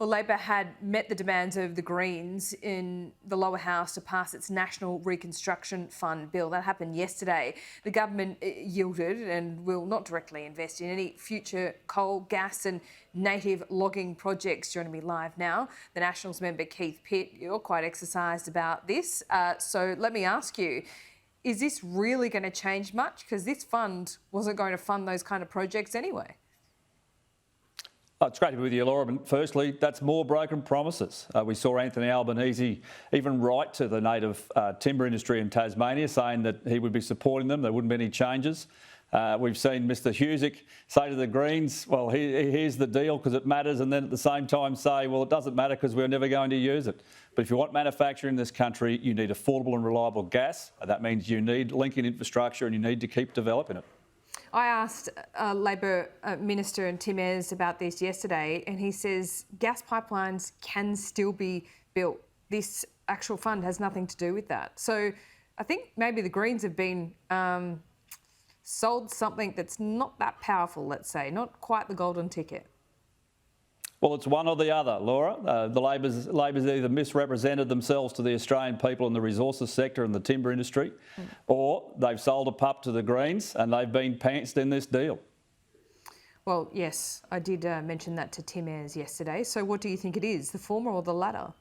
Well, Labor had met the demands of the Greens in the lower house to pass its National Reconstruction Fund bill. That happened yesterday. The government yielded and will not directly invest in any future coal, gas and native logging projects. Joining me live now, the Nationals member Keith Pitt. You're quite exercised about this. So let me ask you, is this really going to change much? Because this fund wasn't going to fund those kind of projects anyway. Oh, it's great to be with you, Laura. But firstly, that's more broken promises. We saw Anthony Albanese even write to the native timber industry in Tasmania saying that he would be supporting them. There wouldn't be any changes. We've seen Mr Husick say to the Greens, well, here's the deal because it matters, and then at the same time say, well, it doesn't matter because we're never going to use it. But if you want manufacturing in this country, you need affordable and reliable gas. That means you need linking infrastructure and you need to keep developing it. I asked Labor Minister and Tim Ayres about this yesterday, and he says gas pipelines can still be built. This actual fund has nothing to do with that. So I think maybe the Greens have been sold something that's not that powerful, let's say, not quite the golden ticket. Well, it's one or the other, Laura. The Labor's either misrepresented themselves to the Australian people in the resources sector and the timber industry, or they've sold a pup to the Greens and they've been pantsed in this deal. Well, yes, I did mention that to Tim Ayres yesterday. So what do you think it is, the former or the latter?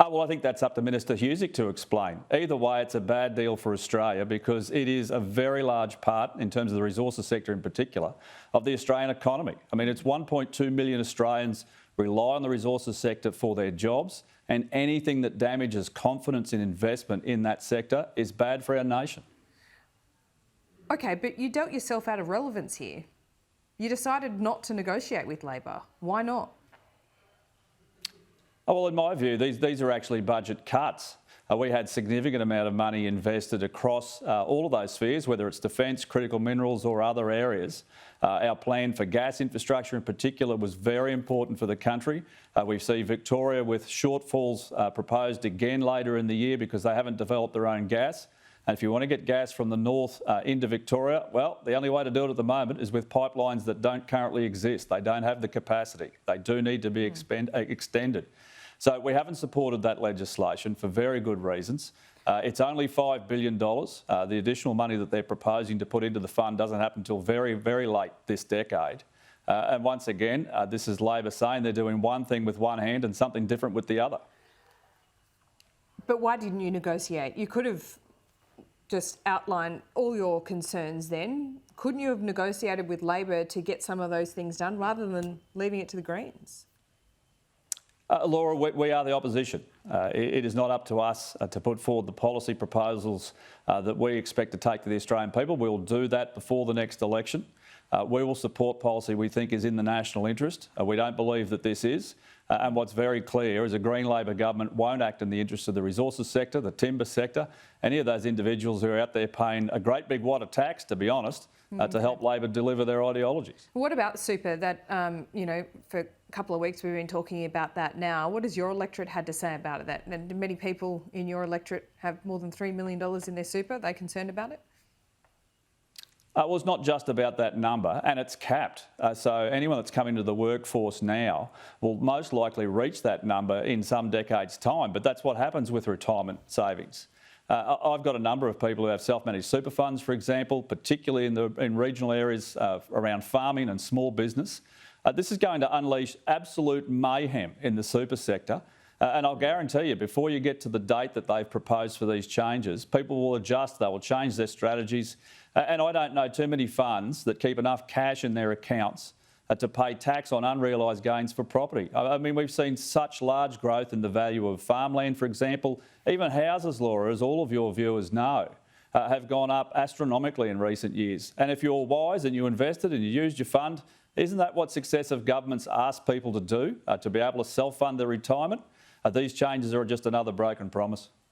Well, I think that's up to Minister Husick to explain. Either way, it's a bad deal for Australia because it is a very large part, in terms of the resources sector in particular, of the Australian economy. I mean, it's 1.2 million Australians rely on the resources sector for their jobs, and anything that damages confidence in investment in that sector is bad for our nation. OK, but you dealt yourself out of relevance here. You decided not to negotiate with Labor. Why not? Well, in my view, these are actually budget cuts. We had significant amount of money invested across all of those spheres, whether it's defence, critical minerals or other areas. Our plan for gas infrastructure in particular was very important for the country. We see Victoria with shortfalls proposed again later in the year because they haven't developed their own gas. And if you want to get gas from the north into Victoria, well, the only way to do it at the moment is with pipelines that don't currently exist. They don't have the capacity. They do need to be extended. So we haven't supported that legislation for very good reasons. It's only $5 billion. The additional money that they're proposing to put into the fund doesn't happen until very, very late this decade. And once again, this is Labor saying they're doing one thing with one hand and something different with the other. But why didn't you negotiate? You could have just outlined all your concerns then. Couldn't you have negotiated with Labor to get some of those things done rather than leaving it to the Greens? Laura, we are the opposition. It is not up to us to put forward the policy proposals that we expect to take to the Australian people. We will do that before the next election. We will support policy we think is in the national interest. We don't believe that this is. And what's very clear is a Green Labor government won't act in the interest of the resources sector, the timber sector, any of those individuals who are out there paying a great big wad of tax, to be honest, to help Labor deliver their ideologies. What about super? That, you know, for a couple of weeks we've been talking about that now. What has your electorate had to say about it? That many people in your electorate have more than $3 million in their super. Are they concerned about it? Well, it's not just about that number, and it's capped. So anyone that's coming to the workforce now will most likely reach that number in some decades' time, but that's what happens with retirement savings. I've got a number of people who have self-managed super funds, for example, particularly in regional areas around farming and small business. This is going to unleash absolute mayhem in the super sector. And I'll guarantee you, before you get to the date that they've proposed for these changes, people will adjust, they will change their strategies. And I don't know too many funds that keep enough cash in their accounts to pay tax on unrealised gains for property. I mean, we've seen such large growth in the value of farmland, for example. Even houses, Laura, as all of your viewers know, have gone up astronomically in recent years. And if you're wise and you invested and you used your fund, isn't that what successive governments ask people to do, to be able to self-fund their retirement? These changes are just another broken promise.